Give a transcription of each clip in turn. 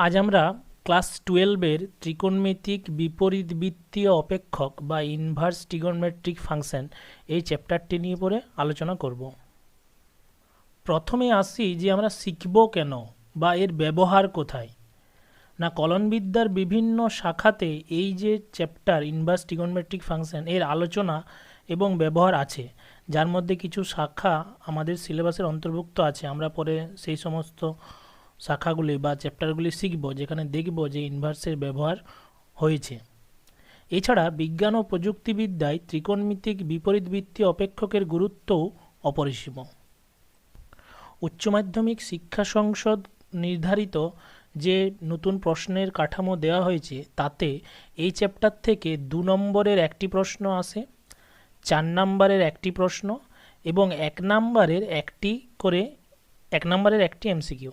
আজ আমরা ক্লাস 12-এর ত্রিকোণমিতিক বিপরীতবৃত্তীয় অপেক্ষক বা ইনভার্স ট্রিগোনোমেট্রিক ফাংশন এই চ্যাপ্টারটি নিয়ে পরে আলোচনা করব। প্রথমে আসি যে আমরা শিখব কেন বা এর ব্যবহার কোথায়। না, কলনবিদ্যার বিভিন্ন শাখাতে এই যে চ্যাপ্টার ইনভার্স ট্রিগোনোমেট্রিক ফাংশন এর আলোচনা এবং ব্যবহার আছে, যার মধ্যে কিছু শাখা আমাদের সিলেবাসের অন্তর্ভুক্ত আছে। আমরা পরে সেই সমস্ত শাখাগুলি বা চ্যাপ্টারগুলি শিখব যেখানে দেখব যে ইনভার্সের ব্যবহার হয়েছে। এছাড়া বিজ্ঞান ও প্রযুক্তিবিদ্যায় ত্রিকোণমিতিক বিপরীতবৃত্তীয় অপেক্ষকের গুরুত্বও অপরিসীম। উচ্চ মাধ্যমিক শিক্ষা সংসদ নির্ধারিত যে নতুন প্রশ্নের কাঠামো দেওয়া হয়েছে তাতে এই চ্যাপ্টার থেকে 2 নম্বরের একটি প্রশ্ন আসে, 4 নম্বরের একটি প্রশ্ন এবং 1 নম্বরের একটি এমসিকিউ।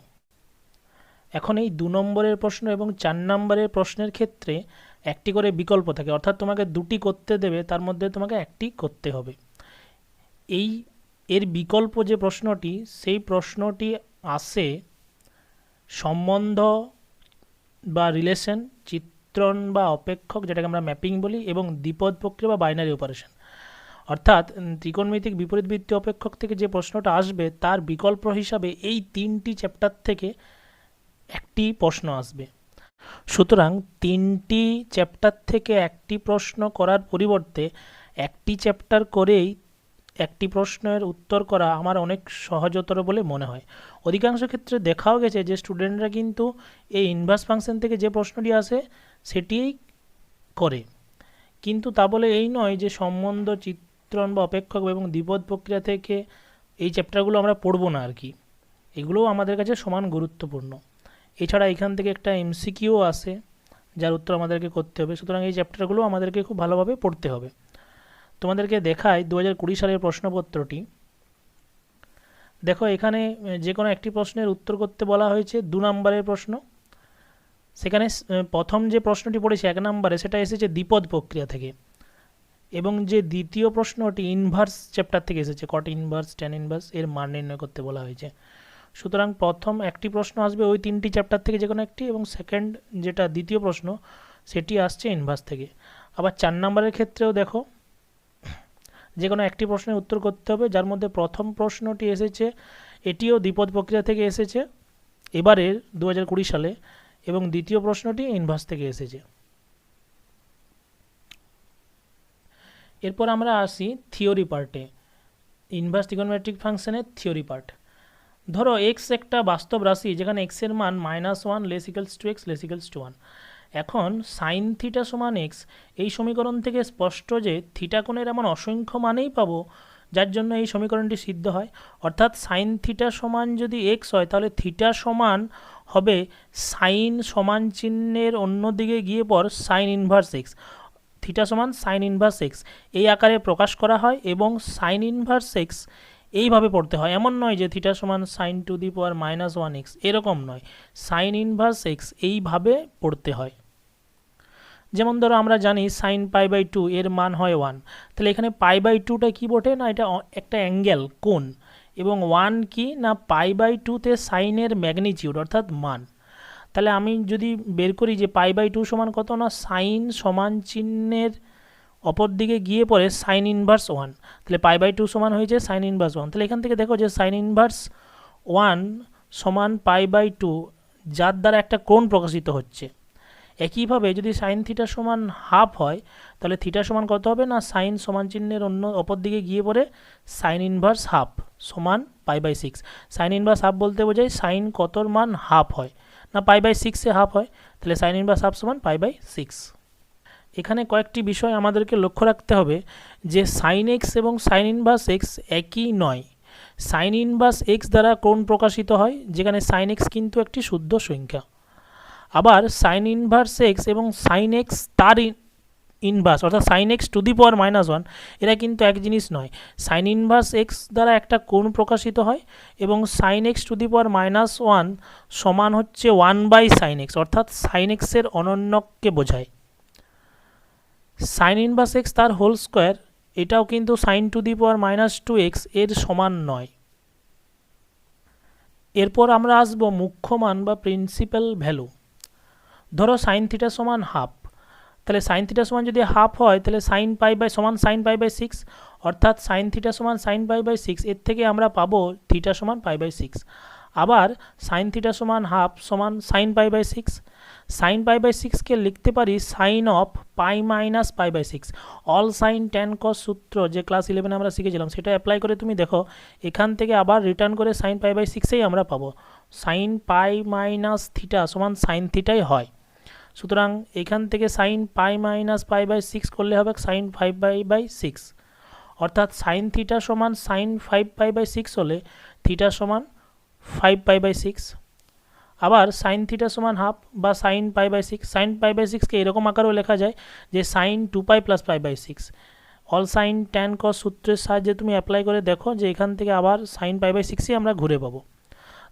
এখন এই 2 নম্বরের প্রশ্ন এবং 4 নম্বরের প্রশ্নের ক্ষেত্রে একটি করে বিকল্প থাকে, অর্থাৎ তোমাকে দুটি করতে দেবে, তার মধ্যে তোমাকে একটি করতে হবে। এর বিকল্প যে প্রশ্নটি, সেই প্রশ্নটি আসে সম্বন্ধ বা রিলেশন, চিত্রণ বা অপেক্ষক যেটাকে আমরা ম্যাপিং বলি, এবং দ্বিপদ প্রক্রিয়া বা বাইনারি অপারেশন। অর্থাৎ ত্রিকোণমিতিক বিপরীতবৃত্তীয় অপেক্ষক থেকে যে প্রশ্নটা আসবে তার বিকল্প হিসাবে এই 3টি চ্যাপ্টার থেকে একটি প্রশ্ন আসবে। সুতরাং 3টি চ্যাপ্টার থেকে একটি প্রশ্ন করার পরিবর্তে একটি চ্যাপ্টার করেই একটি প্রশ্নের উত্তর করা আমার অনেক সহজতর বলে মনে হয়। অধিকাংশ ক্ষেত্রে দেখাও গেছে যে স্টুডেন্টরা কিন্তু এই ইনভার্স ফাংশন থেকে যে প্রশ্নটি আসে সেটিই করে, কিন্তু তা বলে এই নয় যে সম্বন্ধ, চিত্রণ বা অপেক্ষক এবং দ্বিপদ প্রক্রিয়া থেকে এই চ্যাপ্টারগুলো আমরা পড়বো না আর কি। এগুলোও আমাদের কাছে সমান গুরুত্বপূর্ণ। এছাড়া এখান থেকে একটা এমসিকিউ আসে যার উত্তর আমাদেরকে করতে হবে। সুতরাং এই চ্যাপ্টারগুলো আমাদেরকে খুব ভালোভাবে পড়তে হবে। তোমাদেরকে দেখায় 2020 সালের প্রশ্নপত্রটি। দেখো, এখানে যে কোনো একটি প্রশ্নের উত্তর করতে বলা হয়েছে। 2 নম্বরের প্রশ্ন, সেখানে প্রথম যে প্রশ্নটি পড়েছে 1 নম্বরে সেটা এসেছে দ্বিপদ প্রক্রিয়া থেকে, এবং যে দ্বিতীয় প্রশ্নটি ইনভার্স চ্যাপ্টার থেকে এসেছে, কট ইনভার্স, ট্যান ইনভার্স এর মান নির্ণয় করতে বলা হয়েছে। সুতরাং প্রথম একটি প্রশ্ন আসবে ওই 3টি চ্যাপ্টার থেকে যে কোনো একটি, এবং সেকেন্ড যেটা দ্বিতীয় প্রশ্ন সেটি আসছে ইনভার্স থেকে। আবার 4 নম্বরের ক্ষেত্রেও দেখো, যে কোনো একটি প্রশ্নের উত্তর করতে হবে, যার মধ্যে প্রথম প্রশ্নটি এসেছে, এটিও দ্বিপদ প্রক্রিয়া থেকে এসেছে এবারের 2020 সালে, এবং দ্বিতীয় প্রশ্নটি ইনভার্স থেকে এসেছে। এরপর আমরা আসি থিওরি পার্টে, ইনভার্স ট্রিগোনোমেট্রিক ফাংশনের থিওরি পার্ট। ধরো এক্স একটা বাস্তব রাশি যেখানে এক্স এর মান -1 less equals to x less equals to 1। এখন সাইন থিটা সমান এক্স, এই সমীকরণ থেকে স্পষ্ট যে থিটা কোণের এমন অসংখ্য মানেই পাবো যার জন্য এই সমীকরণটি সিদ্ধ হয়। অর্থাৎ সাইন থিটা সমান যদি এক্স হয় তাহলে থিটা সমান হবে সাইন সমান চিহ্নের অন্য দিকে গিয়ে পর সাইন ইনভার্স এক্স। থিটা সমান সাইন ইনভার্স এক্স এই আকারে প্রকাশ করা হয়, এবং সাইন ইনভার্স এক্স এইভাবে পড়তে হয়। এমন নয় যে থিটা সমান sine to the power -1 x, এরকম নয়। সাইন ইনভার্স এক্স এইভাবে পড়তে হয়। যেমন ধরো আমরা জানি সাইন π/2 এর মান হয় 1, তাহলে এখানে π/2টা কি বটে? না, এটা একটা অ্যাঙ্গেল, কোণ। এবং 1 কি না, π/2তে সাইনের ম্যাগনিটিউড অর্থাৎ মান। তাহলে আমি যদি বের করি যে π/2 সমান কত, না সাইন সমান চিহ্নের অপর দিকে গিয়ে পরে সাইন ইনভার্স 1, তাহলে π/2 সমান হয়েছে সাইন ইনভার্স 1। তাহলে এখান থেকে দেখো যে সাইন ইনভার্স 1 সমান π/2, যার দ্বারা একটা কোণ প্রকাশিত হচ্ছে। একইভাবে যদি সাইন থিটা সমান হাফ হয় তাহলে থিটা সমান কত হবে, না সাইন সমান চিহ্নের অপর দিকে গিয়ে পরে সাইন ইনভার্স হাফ সমান π/6। সাইন ইনভার্স হাফ বলতে বোঝায় সাইন কতর মান হাফ হয়, না π/6 হাফ হয়, তাহলে সাইন ইনভার্স হাফ সমান π/6। এখানে কয়েকটি বিষয় আমাদেরকে লক্ষ্য রাখতে হবে যে সাইন এক্স এবং সাইন ইনভার্স এক্স একই নয়। সাইন ইনভার্স এক্স দ্বারা কোণ প্রকাশিত হয়, যেখানে সাইন এক্স কিন্তু একটি শুদ্ধ সংখ্যা। আবার সাইন ইনভার্স এক্স এবং সাইন এক্স তার ইনভার্স অর্থাৎ sine x two the power -1 এরা কিন্তু এক জিনিস নয়। সাইন ইনভার্স এক্স দ্বারা একটা কোণ প্রকাশিত হয়, এবং sine x two the power -1 সমান হচ্ছে 1/sin x, অর্থাৎ সাইন এক্সের অনন্যককে বোঝায়। সাইন ইনভার্স এক্স তার হোল স্কোয়ার এটাও কিন্তু sign to the power -2x এর সমান নয়। এরপর আমরা আসবো মুখ্য মান বা প্রিন্সিপাল ভ্যালু। ধরো সাইন থিটা সমান হাফ, তাহলে সাইন থিটা সমান যদি হাফ হয় তাহলে সাইন পাই বাই সমান সাইন পাই বাই 6, অর্থাৎ সাইন থিটা সমান সাইন পাই বাই 6, এর থেকে আমরা পাবো থিটা সমান পাই বাই 6। আবার সাইন থিটা সমান হাফ সমান sine pi by 6, sine pi by 6কে লিখতে পারি sine of pi minus pi by 6। All sine tan cos সূত্র যে ক্লাস 11 আমরা শিখেছিলাম সেটা অ্যাপ্লাই করে তুমি দেখো এখান থেকে আবার রিটার্ন করে সাইন পাই বাই 6এই আমরা পাবো সাইন পাই মাইনাস থিটা সমান সাইন থিটাই হয়। সুতরাং এখান থেকে sine pi minus pi by 6 করলে হবে সাইন 5 পাই বাই 6, অর্থাৎ সাইন থিটা সমান সাইন 5 পাই বাই 6 হলে থিটা সমান 5 পাই বাই 6। আবার সাইন থিটা সমান হাফ বা sine pi by 6, sine pi by 6কে এরকম আকারেও লেখা যায় যে sine 2 pi plus pi by 6। All sine tan কস সূত্রের সাহায্যে তুমি অ্যাপ্লাই করে দেখো যে এখান থেকে আবার সাইন পাই বাই 6ই আমরা ঘুরে পাবো।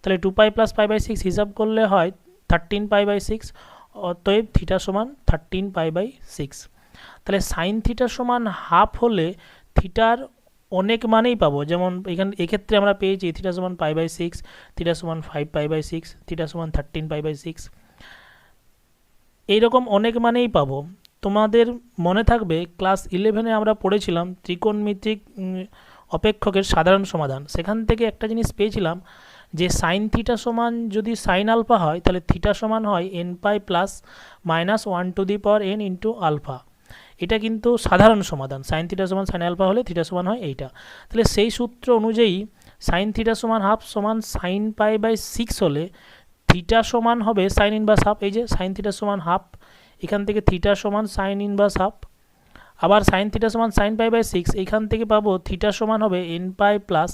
তাহলে 2 পাই প্লাস পাই বাই 6 হিসাব করলে হয় 13 পাই বাই 6, অতএব থিটা সমান 13 পাই বাই 6। তাহলে সাইন থিটা সমান হাফ হলে থিটার অনেক মানেই পাবো, যেমন এক্ষেত্রে আমরা পেয়েছি থিটা সমান পাই বাই 6, থিটা সমান 5 পাই বাই 6, থিটা সমান 13 পাই বাই 6, এইরকম অনেক মানেই পাবো। তোমাদের মনে থাকবে ক্লাস 11-এ আমরা পড়েছিলাম ত্রিকোণমিতিক অপেক্ষকের সাধারণ সমাধান, সেখান থেকে একটা জিনিস পেয়েছিলাম যে সাইন থিটা সমান যদি সাইন আলফা হয় তাহলে থিটা সমান হয় n pi plus minus 1 to the power n into alpha. এটা কিন্তু সাধারণ সমাধান, সাইন থিটা সমান সাইন আলফা হলে থিটা সমান হয় এইটা। তাহলে সেই সূত্র অনুযায়ী সাইন থিটা সমান হাফ সমান সাইন পাই বাই 6 হলে থিটা সমান হবে সাইন ইনভার্স হাফ। এই যে সাইন থিটা সমান হাফ, এখান থেকে থিটা সমান সাইন ইনভার্স হাফ। আবার সাইন থিটা সমান সাইন পাই বাই 6, এইখান থেকে পাবো থিটা সমান হবে n pi plus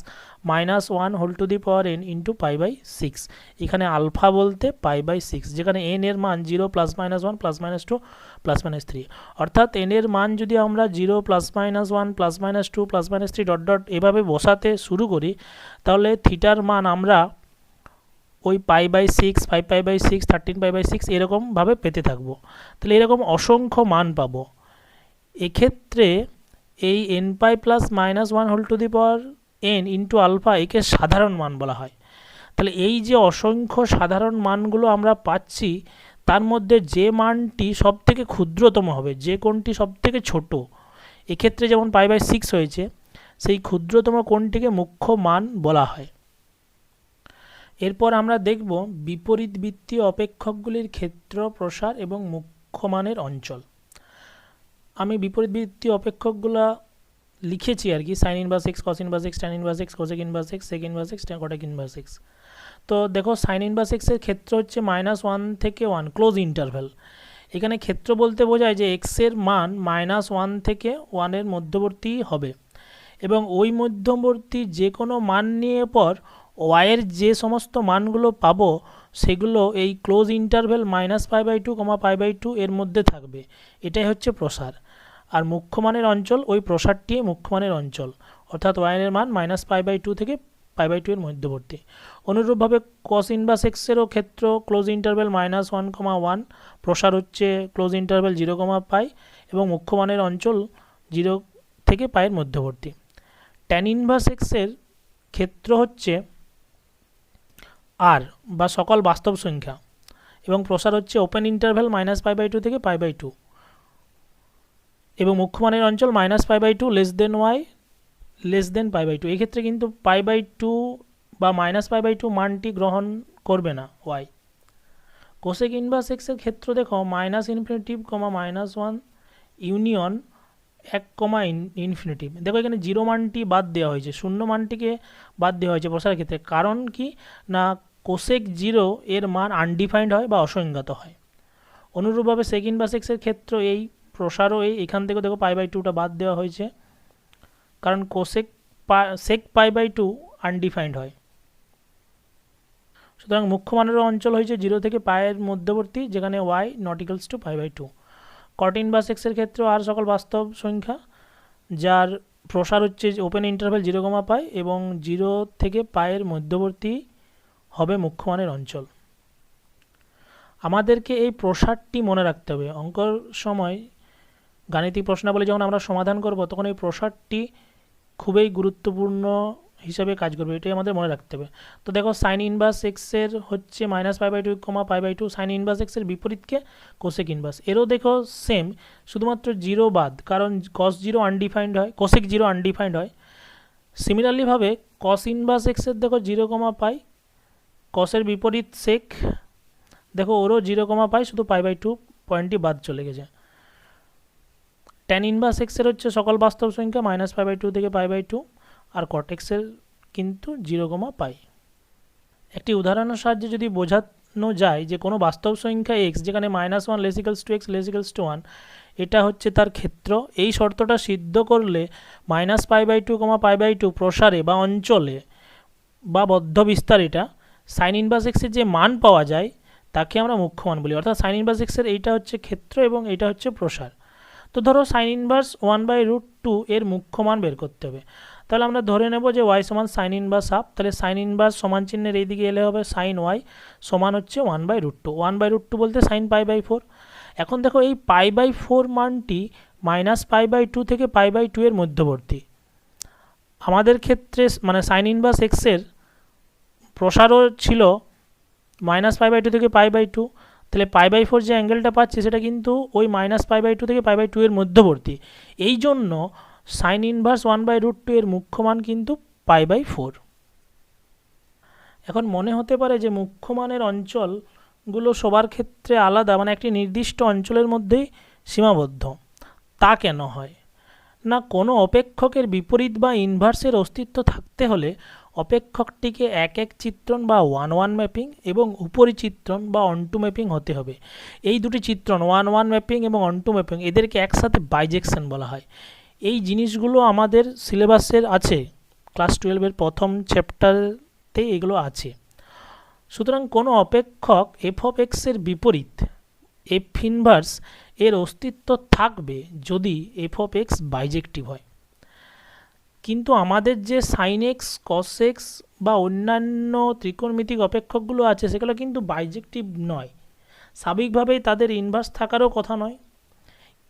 minus 1 whole to the power n into pi by 6। এখানে আলফা বলতে পাই বাই 6, যেখানে এন এর মান 0 plus minus 1 plus minus 2 plus minus 3, অর্থাৎ এন এর মান যদি আমরা 0 plus minus 1 plus minus 2 plus minus 3 dot dot এভাবে বসাতে শুরু করি তাহলে থিটার মান আমরা ওই pi by 6, 5 pi by 6, 13 pi by 6 এরকমভাবে পেতে থাকবো। তাহলে এরকম অসংখ্য মান পাবো। এক্ষেত্রে এই n pi plus minus 1 whole to the power n into alpha একে সাধারণ মান বলা হয়। তাহলে এই যে অসংখ্য সাধারণ মানগুলো আমরা পাচ্ছি তার মধ্যে যে মানটি সবথেকে ক্ষুদ্রতম হবে, যে কোণটি সবথেকে ছোট, এক্ষেত্রে যেমন পাই বাই 6 হয়েছে, সেই ক্ষুদ্রতম কোণটিকে মুখ্য মান বলা হয়। এরপর আমরা দেখব বিপরীত বৃত্তীয় অপেক্ষকগুলির ক্ষেত্র, প্রসার এবং মুখ্য মানের অঞ্চল। আমি বিপরীত বৃত্তীয় অপেক্ষকগুলো লিখেছি আর কি, sine inverse x, cos inverse x, tan inverse x, cosec inverse x, sec inverse x, cot inverse x. তো দেখো সাইন ইনভার্স এক্সের ক্ষেত্র হচ্ছে -1 থেকে 1 ক্লোজ ইন্টারভ্যাল। এখানে ক্ষেত্র বলতে বোঝায় যে এক্সের মান -1 থেকে 1 এর মধ্যবর্তী হবে এবং ওই মধ্যবর্তী যে কোনো মান নিয়ে পর ওয়াইয়ের যে সমস্ত মানগুলো পাবো সেগুলো এই ক্লোজ ইন্টারভ্যাল -π/2, π/2 এর মধ্যে থাকবে। এটাই হচ্ছে প্রসার। আর মুখ্য মানের অঞ্চল ওই প্রসারটি মুখ্য মানের অঞ্চল, অর্থাৎ ওয়াইয়ের মান -π/2 থেকে π/2 এর মধ্যবর্তী। অনুরূপভাবে কস ইনভার্স এক্সেরও ক্ষেত্র ক্লোজ ইন্টারভ্যাল -1, 1, প্রসার হচ্ছে ক্লোজ ইন্টারভ্যাল 0, π এবং মুখ্য মানের অঞ্চল 0 থেকে π এর মধ্যবর্তী। ট্যান ইনভার্স এক্সের ক্ষেত্র হচ্ছে আর বা সকল বাস্তব সংখ্যা এবং প্রসার হচ্ছে ওপেন ইন্টারভ্যাল -π/2 থেকে π/2 এবং মুখ্য মানের অঞ্চল -π/2 less than y less than π/2। এক্ষেত্রে কিন্তু π/2 বা -π/2 মানটি গ্রহণ করবে না ওয়াই। কোসেক ইনভার্স এক্সের ক্ষেত্র দেখো -ইনফিনিটিভ, -1 ইউনিয়ন 1, ইনফিনিটিভ। দেখো এখানে 0 মানটি বাদ দেওয়া হয়েছে, 0 মানটিকে বাদ দেওয়া হয়েছে প্রসারের ক্ষেত্রে। কারণ কি না কোসেক 0 এর মান আনডিফাইন্ড হয় বা অসংজ্ঞাত হয়। অনুরূপভাবে সেক ইনভার্স এক্সের ক্ষেত্র এই প্রসারও এখান থেকে দেখো π/2টা বাদ দেওয়া হয়েছে, কারণ সেক π/2 আনডিফাইন্ড হয়। সুতরাং মুখ্য মানের অঞ্চল হয়েছে 0 থেকে π এর মধ্যবর্তী, যেখানে y ≠ π/2। কট ইনভার্স এক্সের ক্ষেত্রে আর সকল বাস্তব সংখ্যা যার প্রসার হচ্ছে ওপেন ইন্টারভ্যাল 0, π এবং 0 থেকে π এর মধ্যবর্তী হবে মুখ্য মানের অঞ্চল। আমাদেরকে এই প্রসারটি মনে রাখতে হবে। অঙ্কর সময় গাণিতিক প্রশ্নাবলী যখন আমরা সমাধান করব তখন এই প্রসারটি খুবই গুরুত্বপূর্ণ হিসাবে কাজ করবে, এটাই আমাদের মনে রাখতে হবে। তো দেখো সাইন ইনভার্স এক্সের হচ্ছে -π/2, π/2, সাইন ইনভার্স এক্সের বিপরীতকে কোসেক ইনভার্স। এরও দেখো সেম, শুধুমাত্র জিরো বাদ, কারণ কস জিরো আনডিফাইন্ড হয়, কোসেক জিরো আনডিফাইন্ড হয়। সিমিলারলিভাবে কস ইনভার্স এক্সের দেখো 0, π, কসের বিপরীত সেক, দেখো ওরও 0, π, শুধু π/2 পয়েন্টটি বাদ চলে গেছে। ট্যান ইনভার্স এক্সের হচ্ছে সকল বাস্তব সংখ্যা -π/2 থেকে π/2, আর কট এক্সের কিন্তু 0, π। একটি উদাহরণের সাহায্যে যদি বোঝানো যায় যে কোনো বাস্তব সংখ্যা x যেখানে -1 less equals to x less equals to 1, এটা হচ্ছে তার ক্ষেত্র। এই শর্তটা সিদ্ধ করলে -π/2, π/2 প্রসারে বা অঞ্চলে বা বদ্ধ বিস্তার এটা সাইন ইনভার্স এক্সের যে মান পাওয়া যায় তাকে আমরা মুখ্য মান বলি। অর্থাৎ সাইন ইনভার্স এক্সের এইটা হচ্ছে ক্ষেত্র এবং এটা হচ্ছে প্রসার। তো ধরো সাইন ইনভার্স 1/√2 এর মুখ্য মান বের করতে হবে। তাহলে আমরা ধরে নেব যে y সমান সাইন ইনভার্স হাফ। তাহলে সাইন ইনভার্স সমান চিহ্নের এই দিকে এলে হবে সাইন y সমান হচ্ছে 1/√2। 1/√2 বলতে সাইন π/4। এখন দেখো এই π/4 মানটি -π/2 থেকে π/2 এর মধ্যবর্তী। আমাদের ক্ষেত্রে মানে সাইন ইনভার্স এক্সের প্রসারও ছিল -π/2 থেকে π/2। তাহলে π/4 যে অ্যাঙ্গেলটা পাচ্ছি সেটা কিন্তু ওই -π/2 থেকে π/2 এর মধ্যবর্তী। এই জন্য সাইন ইনভার্স 1/√2 এর মুখ্য মান কিন্তু π/4। এখন মনে হতে পারে যে মুখ্য মানের অঞ্চলগুলো সবার ক্ষেত্রে আলাদা, মানে একটি নির্দিষ্ট অঞ্চলের মধ্যেই সীমাবদ্ধ। তা কেন হয় না, কোনো অপেক্ষকের বিপরীত বা ইনভার্সের অস্তিত্ব থাকতে হলে অপেক্ষকটিকে এক চিত্রণ বা 1:1 ম্যাপিং এবং উপরি চিত্রণ বা অনটু ম্যাপিং হতে হবে। এই দুটি চিত্রণ 1:1 ম্যাপিং এবং অনটু ম্যাপিং এদেরকে একসাথে বাইজেকশন বলা হয়। এই জিনিসগুলো আমাদের সিলেবাসের আছে, ক্লাস 12-এর প্রথম চ্যাপ্টারতে এগুলো আছে। সুতরাং কোনো অপেক্ষক f(x) এর বিপরীত f ইনভার্স এর অস্তিত্ব থাকবে যদি f(x) বাইজেক্টিভ হয়। কিন্তু আমাদের যে সাইন এক্স, কস এক্স বা অন্যান্য ত্রিকোণমিতিক অপেক্ষকগুলো আছে সেগুলো কিন্তু বাইজেক্টিভ নয়। স্বাভাবিকভাবেই তাদের ইনভার্স থাকারও কথা নয়,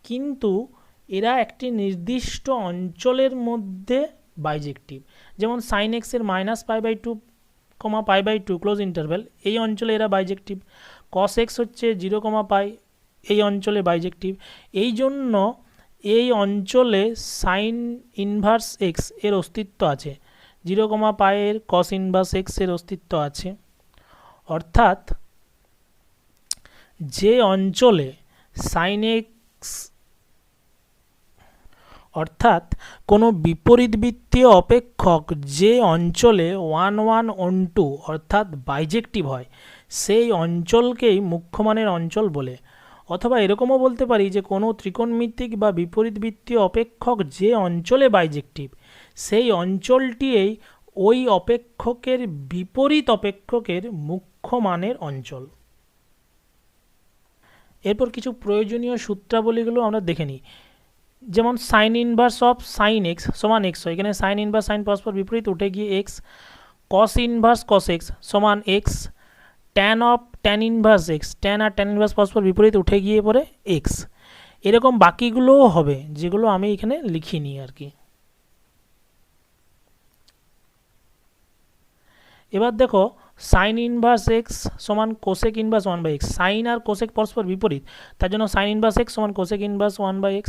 কিন্তু এরা একটি নির্দিষ্ট অঞ্চলের মধ্যে বাইজেক্টিভ। যেমন সাইন এক্সের -π/2, π/2 ক্লোজ ইন্টারভ্যাল, এই অঞ্চলে এরা বাইজেক্টিভ। কস এক্স হচ্ছে 0, π, এই অঞ্চলে বাইজেক্টিভ। এই জন্য এই অঞ্চলে সাইন ইনভার্স এক্স এর অস্তিত্ব আছে, 0, π এর কস ইনভার্স এক্স এর অস্তিত্ব আছে। অর্থাৎ যে অঞ্চলে সাইন এক্স, অর্থাৎ কোনো বিপরীতবৃত্তীয় অপেক্ষক যে অঞ্চলে 1:1 অনটু অর্থাৎ বাইজেক্টিভ হয় সেই অঞ্চলকেই মুখ্যমানের অঞ্চল বলে। অথবা এরকমও বলতে পারি যে কোনো ত্রিকোণমিতিক বা বিপরীতবৃত্তীয় অপেক্ষক যে অঞ্চলে বাইজেক্টিভ সেই অঞ্চলটিই ওই অপেক্ষকের বিপরীত অপেক্ষকের মুখ্যমানের অঞ্চল। এরপর কিছু প্রয়োজনীয় সূত্রাবলীগুলো আমরা দেখে নিই। যেমন sine inverse of sine x সমান এক্স হয়, এখানে সাইন ইনভার্স সাইন পরস্পর বিপরীত উঠে গিয়ে x. Cos inverse cos x সমান x. Tan of tan inverse x, tan আর ট্যান ইনভার্স পরস্পর বিপরীত উঠে গিয়ে পরে এক্স। এরকম বাকিগুলোও হবে যেগুলো আমি এখানে লিখিনি আর কি। এবার দেখো সাইন ইনভার্স এক্স সমান কোসেক ইনভার্স 1/x, সাইন আর কোসেক পরস্পর বিপরীত, তার জন্য সাইন ইনভার্স এক্স সমান কোসেক ইনভার্স 1/x।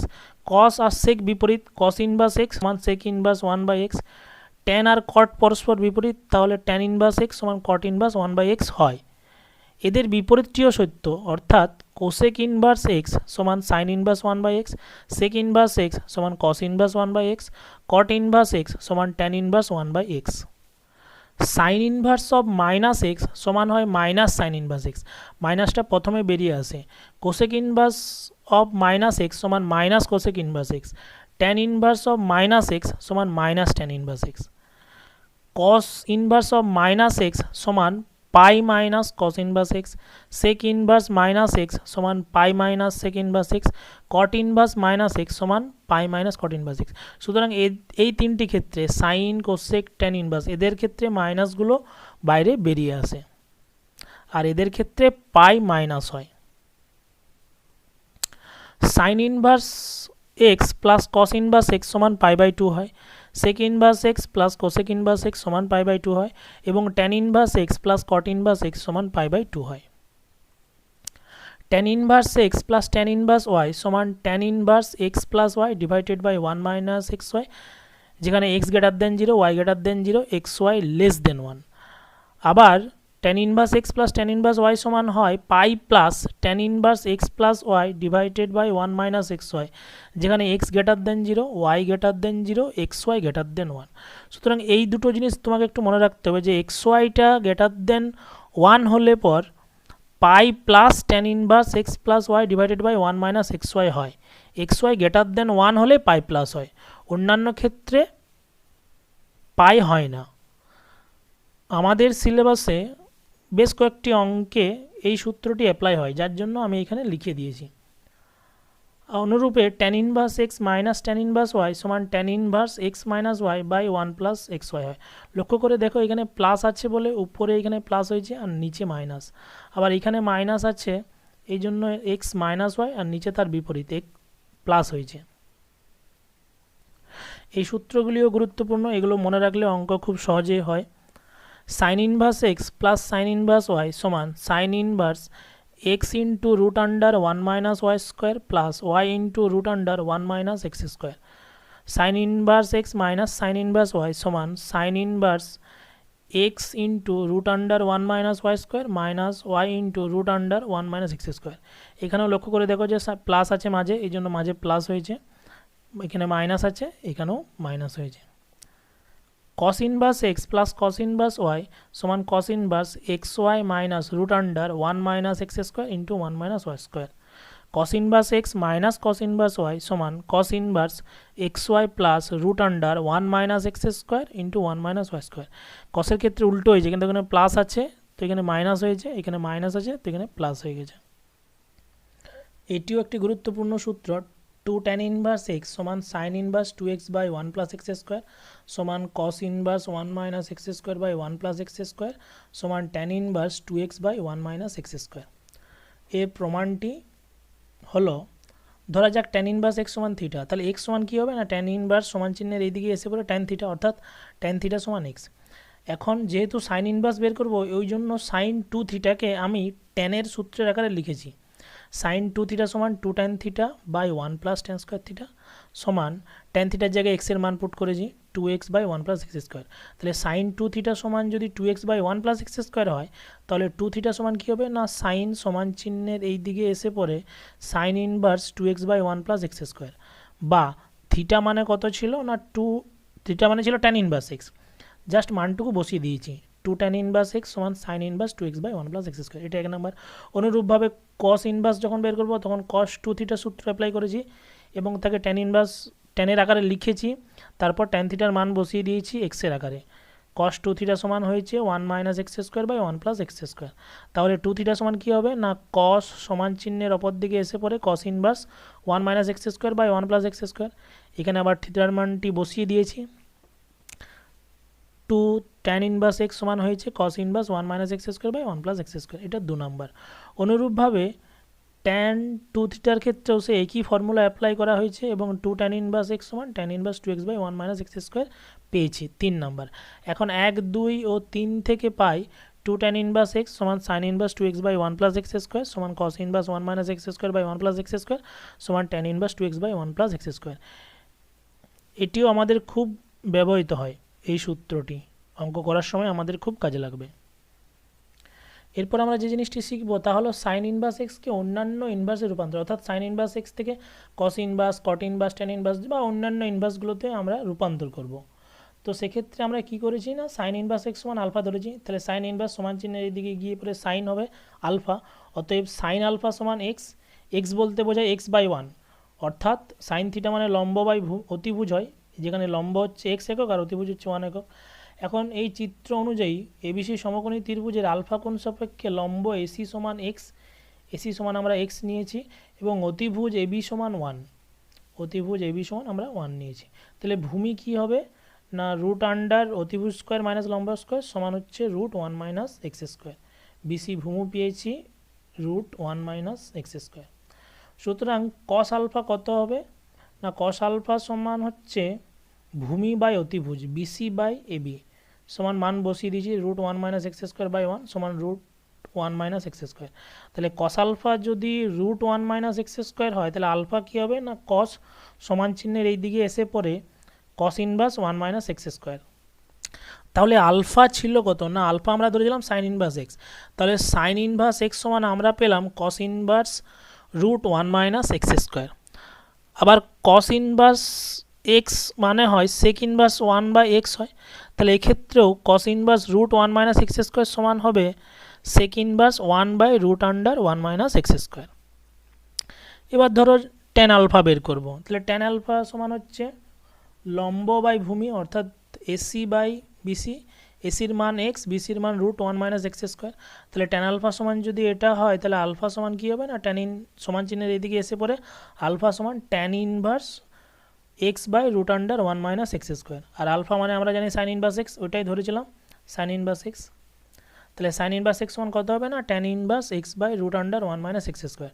কস আর সেক বিপরীত, কস ইনভার্স এক্স সমান সেক ইনভার্স 1/x। ট্যান আর কট পরস্পর বিপরীত, তাহলে ট্যান ইনভার্স এক্স সমান কট ইনভার্স 1/x হয়। এদের বিপরীতটিও সত্য, অর্থাৎ কোসেক ইনভার্স এক্স সমান sine inverse 1/x, sec inverse x সমান cos inverse 1/x, cot inverse x সমান tan inverse 1/x। Sine inverse of minus x সমান হয় মাইনাস সাইন ইনভার্স এক্স, মাইনাসটা প্রথমে বেরিয়ে আসে। Cosec inverse of minus x সমান minus cosec inverse x. Tan inverse of minus x সমান minus tan inverse x. Cos inverse of minus x সমান pi minus cos inverse x. Sec inverse minus x সমান pi minus sec inverse x. Cot inverse minus x সমান pi minus cot inverse x. সুতরাং এই তিনটি ক্ষেত্রে sign, cosec, tan inverse এদের ক্ষেত্রে মাইনাসগুলো বাইরে বেরিয়ে আসে, আর এদের ক্ষেত্রে পাই মাইনাস হয়। Sine inverse x plus cos inverse x সমান π/2 হয়। Sec inverse x plus cosec inverse x সমান পাই বাই টু হয় এবং tan inverse x plus cot inverse x সমান পাই বাই টু হয়। Tan inverse x plus tan inverse y সমান tan inverse x plus y divided by one minus x y, যেখানে x greater than zero, y greater than zero, x y less than one. আবার tan inverse x plus tan inverse y সমান হয় pi plus tan inverse x plus y divided by one minus x y, যেখানে x greater than zero, y greater than zero, x y greater than one. সুতরাং এই দুটো জিনিস তোমাকে একটু মনে রাখতে হবে যে এক্স ওয়াইটা গ্রেটার দেন ওয়ান হলে পর pi plus tan inverse x plus y divided by one minus x y হয়। X y greater than one হলে পাই প্লাস হয়, অন্যান্য ক্ষেত্রে পাই হয় না। আমাদের সিলেবাসে বেশ কয়েকটি অঙ্কে এই সূত্রটি অ্যাপ্লাই হয়, যার জন্য আমি এখানে লিখে দিয়েছি। অনুরূপে tan inverse x minus tan inverse y সমান tan inverse x minus y by one plus x y হয়। লক্ষ্য করে দেখো এখানে প্লাস আছে বলে উপরে এখানে প্লাস হয়েছে আর নিচে মাইনাস, আবার এখানে মাইনাস আছে এই জন্য এক্স মাইনাস ওয়াই আর নিচে তার বিপরীত এক প্লাস হয়েছে। এই সূত্রগুলিও গুরুত্বপূর্ণ, এগুলো মনে রাখলে অঙ্ক খুব সহজেই হয়। Sine inverse x plus sine inverse y সমান sine inverse x into root under one minus y square plus y into root under one minus x square. Sine inverse x minus sine inverse y সমান sine inverse x into root under one minus y square minus y into root under one minus x square. এখানেও লক্ষ্য করে দেখো যে plus আছে মাঝে, এই জন্য মাঝে প্লাস হয়েছে, এখানে মাইনাস আছে এখানেও মাইনাস হয়েছে। cos inverse x plus cos inverse y সমান cos inverse x y minus root under one minus x square into one minus y square. cos inverse x minus cos inverse y সমান cos inverse x y plus root under one minus x square into one minus y square. কসের ক্ষেত্রে উল্টো হয়েছে, কিন্তু এখানে plus আছে তো এখানে মাইনাস হয়েছে, এখানে মাইনাস আছে তো এখানে প্লাস হয়ে গেছে। এটিও একটি গুরুত্বপূর্ণ সূত্র। টু ট্যান ইনভার্স এক্স সমান sine inverse two x by one plus x square সমান cos inverse one minus x square by one plus x square সমান tan inverse two x by one minus x square. এর প্রমাণটি হলো, ধরা যাক tan inverse x সমান theta, তাহলে x সমান কী হবে না ট্যান ইনভার্স সমান চিহ্নের এইদিকে এসে পড়ে ট্যান থিটা, অর্থাৎ ট্যান থিটা সমান এক্স। এখন যেহেতু সাইন ইনভার্স বের করবো ওই জন্য সাইন টু থিটাকে আমি ট্যানের সূত্রের আকারে লিখেছি। সাইন টু থিটা সমান two tan theta by one plus tan square theta সমান ট্যান থিটার জায়গায় এক্সের মান পুট করেছি two x by one plus x square. তাহলে সাইন টু থিটা সমান যদি two x by one plus x square হয় তাহলে টু থিটা সমান কী হবে না সাইন সমান চিহ্নের এই দিকে এসে পড়ে sine inverse two x by one plus x square, বা থিটা মানে কত ছিল না টু থিটা মানে ছিল ট্যান ইনভার্স এক্স, জাস্ট মানটুকু বসিয়ে দিয়েছি টু ট্যান ইনভার্স এক্স সমান sine inverse two x by one plus x square, এটা এক নাম্বার। অনুরূপভাবে কস ইনভার্স যখন বের করবো তখন কস টু থিটার সূত্র অ্যাপ্লাই করেছি এবং তাকে ট্যান ইনভার্স ট্যানের আকারে লিখেছি, তারপর ট্যান থিটার মান বসিয়ে দিয়েছি এক্সের আকারে। কস টু থিটা সমান হয়েছে one minus x square by one plus x square. তাহলে টু থিটা সমান কী হবে না কস সমান চিহ্নের অপর দিকে এসে পড়ে cos inverse one minus x square by one plus x square. এখানে আবার থিটার মানটি বসিয়ে দিয়েছি, টু ট্যান ইনভার্স এক্স সমান হয়েছে cos inverse one minus x square by one plus x square, এটা দু নম্বর। অনুরূপভাবে ট্যান টু থিটার ক্ষেত্রেও সে একই ফর্মুলা অ্যাপ্লাই করা হয়েছে এবং টু ট্যান ইনভার্স এক্স সমান tan inverse two x by one minus x square পেয়েছি, তিন নম্বর। এখন এক দুই ও তিন থেকে pi two tan inverse x সমান sine inverse two x by one plus x square সমান cos inverse one minus x square by one plus x square সমান tan inverse two x by one plus x square. এটিও আমাদের খুব ব্যবহৃত হয়, এই সূত্রটি অঙ্ক করার সময় আমাদের খুব কাজে লাগবে। এরপর আমরা যে জিনিসটি শিখব তা হলো সাইন ইনভার্স এক্সকে অন্যান্য ইনভার্সে রূপান্তর, অর্থাৎ সাইন ইনভার্স এক্স থেকে কস ইনভার্স কট ইনভার্স ট্যান ইনভার্স বা অন্যান্য ইনভার্সগুলোতে আমরা রূপান্তর করব। তো সেক্ষেত্রে আমরা কি করেছি না সাইন ইনভার্স এক্স সমান আলফা ধরেছি, তাহলে সাইন ইনভার্স সমান চিহ্নের এইদিকে গিয়ে পরে সাইন হবে আলফা, অতএব সাইন আলফা সমান এক্স, এক্স বলতে বোঝায় এক্স বাই ওয়ান, অর্থাৎ সাইন থিটা মানে লম্ব বাই অতিভুজ হয়, যেখানে লম্ব হচ্ছে এক্স একক আর অতিভুজ হচ্ছে ওয়ান একক। এখন এই চিত্র অনুযায়ী এবিসি সমকোণী ত্রিভুজের আলফা কোণ সাপেক্ষে লম্ব এসি সমান এক্স, এসি সমান আমরা এক্স নিয়েছি এবং অতিভুজ এবি সমান ওয়ান, অতিভুজ এবি সমান আমরা ওয়ান নিয়েছি। তাহলে ভূমি কি হবে না রুট আন্ডার অতিভুজ স্কোয়ার মাইনাস লম্ব স্কোয়ার সমান হচ্ছে root one minus x square, BC ভূমি পেয়েছি root one minus x square. সুতরাং কস আলফা কত হবে না কস আলফা সমান হচ্ছে ভূমি বাই অতিভুজ বিসি বাই এবি সমান মান বসিয়ে দিয়েছি root one minus x square by one সমান root one minus x square. তাহলে কস আলফা যদি root one minus x square হয় তাহলে আলফা কী হবে না কস সমান চিহ্নের এই দিকে এসে পড়ে cos inverse one minus x square. তাহলে আলফা ছিল কত না আলফা আমরা ধরেছিলাম সাইন ইনভার্স এক্স, তাহলে সাইন ইনভার্স এক্স সমান আমরা পেলাম cos inverse root one minus x square. আবার কস ইনভার্স এক্স মানে হয় sec inverse one by x হয়, তাহলে এক্ষেত্রেও cos inverse root one minus x square সমান হবে sec inverse one by root under one minus x square. এবার ধরো টেন আলফা বের করব, তাহলে টেন আলফা সমান হচ্ছে লম্ব বাই ভূমি অর্থাৎ এসি বাই বিসি, এসির মান এক্স বিসির মান root one minus x square. তাহলে টেন আলফা সমান যদি এটা হয় তাহলে আলফা সমান কী হবে না ট্যান ইন সমান চিহ্নের এদিকে এসে পড়ে আলফা সমান tan inverse x by root under one minus x square. আর আলফা মানে আমরা জানি সাইন ইনভার্স এক্স, ওইটাই ধরেছিলাম সাইন ইনভার্স এক্স। তাহলে সাইন ইনভার্স এক্স সমান কত হবে না tan inverse x by root under one minus x square.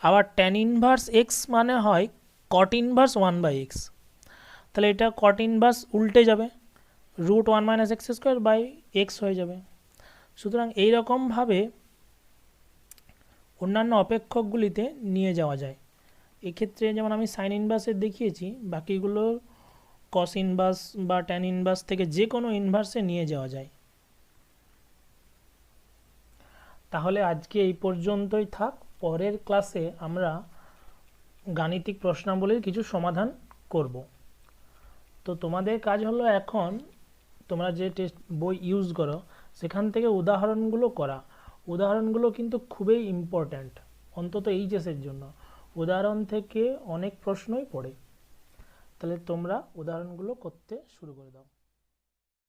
আবার ট্যান ইনভার্স এক্স মানে হয় cot inverse one by x, তাহলে এটা কট ইনভার্স উল্টে যাবে root one minus x square by x হয়ে যাবে। সুতরাং এইরকমভাবে অন্যান্য অপেক্ষকগুলিতে নিয়ে যাওয়া যায়। এক্ষেত্রে যেমন আমি সাইন ইনভার্সের দেখিয়েছি, বাকিগুলো কস ইনভার্স বা ট্যান ইনভার্স থেকে যে কোনো ইনভার্সে নিয়ে যাওয়া যায়। তাহলে আজকে এই পর্যন্তই থাক, পরের ক্লাসে আমরা গাণিতিক প্রশ্নাবলীর কিছু সমাধান করব। তো তোমাদের কাজ হলো এখন তোমরা যে টেস্ট বই ইউজ করো সেখান থেকে উদাহরণগুলো করা। উদাহরণগুলো কিন্তু খুবই ইম্পর্ট্যান্ট, অন্তত এইচএসের জন্য উদাহরণ থেকে অনেক প্রশ্নই পড়ে। তাহলে তোমরা উদাহরণগুলো করতে শুরু করে দাও।